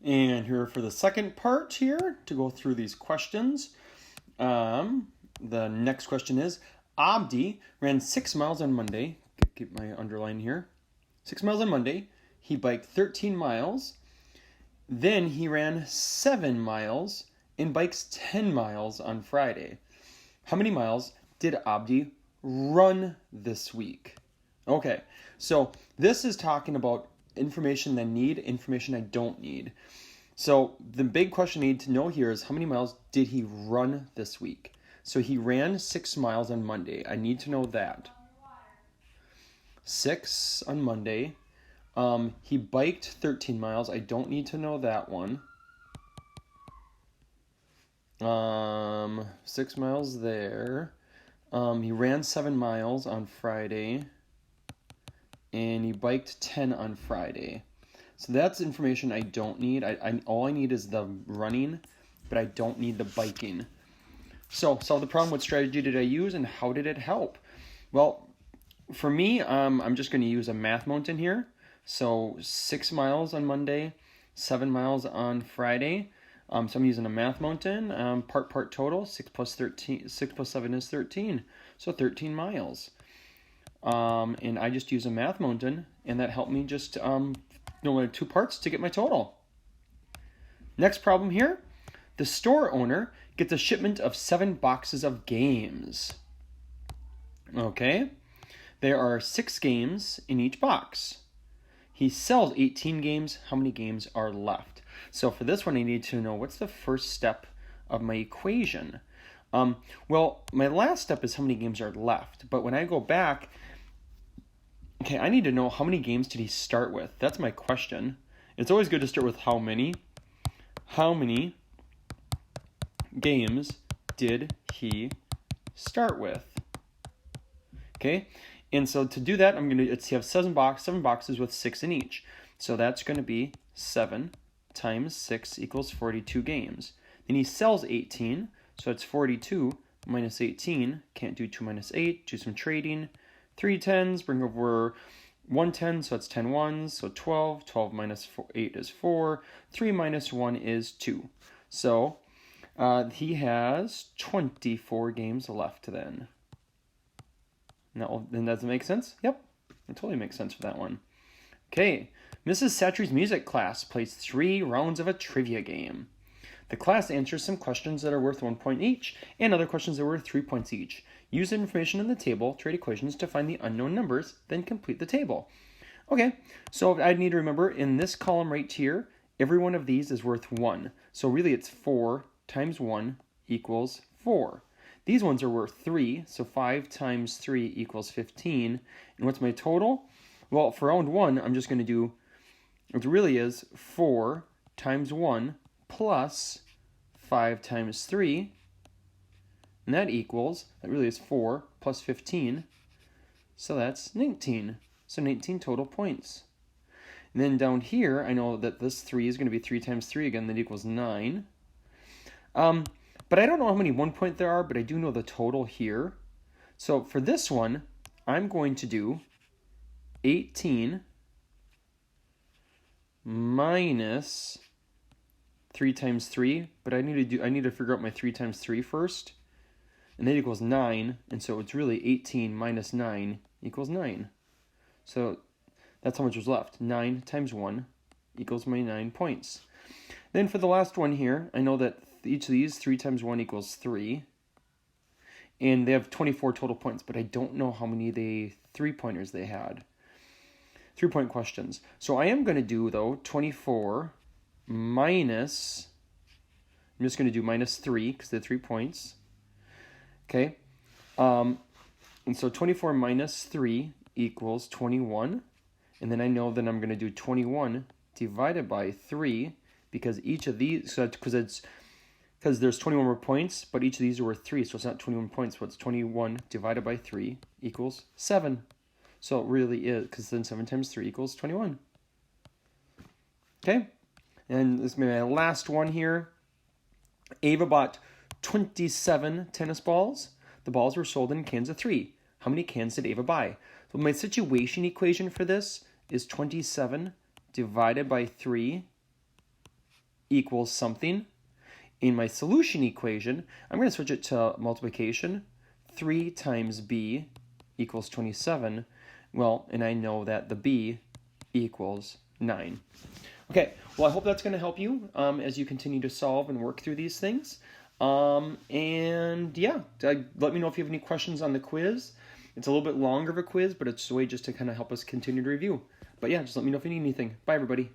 And here for the second part here to go through these questions. The next question is, Abdi ran 6 miles on Monday. Keep my underline here. 6 miles on Monday. He biked 13 miles. Then he ran 7 miles and bikes 10 miles on Friday. How many miles did Abdi run this week? Okay, so this is talking about information I need, information I don't need. So the big question I need to know here is how many miles did he run this week? So he ran 6 miles on Monday. I need to know that. 6 on Monday. He biked 13 miles. I don't need to know that one. 6 miles there. He ran 7 miles on Friday. And he biked 10 on Friday. So that's information I don't need. All I need is the running, but I don't need the biking. So, solve the problem. What strategy did I use and how did it help? Well, for me, I'm just going to use a math mountain here. So 6 miles on Monday, 7 miles on Friday. So I'm using a math mountain. Part total. 6 plus 7 is 13. So 13 miles. And I just use a math mountain, and that helped me just 2 parts to get my total. Next problem here. The store owner gets a shipment of 7 boxes of games. Okay. There are 6 games in each box. He sells 18 games. How many games are left? So for this one, I need to know what's the first step of my equation. Well, my last step is how many games are left. But when I go back, okay, I need to know how many games did he start with. That's my question. It's always good to start with how many. How many games did he start with? Okay, and so to do that, I'm going to have 7 boxes with 6 in each. So that's going to be 7 times 6 equals 42 games. Then he sells 18, so it's 42 minus 18. Can't do 2 minus 8. Do some trading. 3 tens, bring over 1 10, so it's 10 ones, so 12. 12 minus 8 is 4. 3 minus 1 is 2. So he has 24 games left then. Now, then does it make sense? Yep, it totally makes sense for that one. Okay, Mrs. Satry's music class plays 3 rounds of a trivia game. The class answers some questions that are worth 1 point each, and other questions that are worth 3 points each. Use the information in the table, trade equations to find the unknown numbers, then complete the table. Okay, so I need to remember in this column right here, every one of these is worth 1. So really it's 4 times 1 equals 4. These ones are worth 3, so 5 times 3 equals 15. And what's my total? Well, for round 1, I'm just going to do, it really is 4 times 1 plus 5 times 3. And that really is 4 plus 15. So that's 19. So 19 total points. And then down here, I know that this 3 is going to be 3 times 3 again, that equals 9. But I don't know how many 1 point there are, but I do know the total here. So for this one, I'm going to do 18 minus 3 times 3, but I need to figure out my 3 times 3 first. And that equals 9, and so it's really 18 minus 9 equals 9. So that's how much was left. 9 times 1 equals my 9 points. Then for the last one here, I know that each of these, 3 times 1 equals 3. And they have 24 total points, but I don't know how many 3-pointers they had. 3-point questions. So I am going to do, though, 24 minus, I'm just going to do minus 3, because they're 3 points. Okay. And so 24 minus 3 equals 21. And then I know that I'm going to do 21 divided by 3, because each of these, because there's 21 more points, but each of these are worth 3, so it's not 21 points, so it's 21 divided by 3 equals 7. So it really is, because then 7 times 3 equals 21. Okay, and this may be my last one here. Ava bought 27 tennis balls. The balls were sold in cans of 3. How many cans did Ava buy? So my situation equation for this is 27 divided by 3 equals something. In my solution equation, I'm going to switch it to multiplication. 3 times b equals 27. Well, and I know that the b equals 9. Okay, well, I hope that's going to help you as you continue to solve and work through these things. And yeah, let me know if you have any questions on the quiz. It's a little bit longer of a quiz, but it's a way just to kind of help us continue to review. But yeah, just let me know if you need anything. Bye, everybody.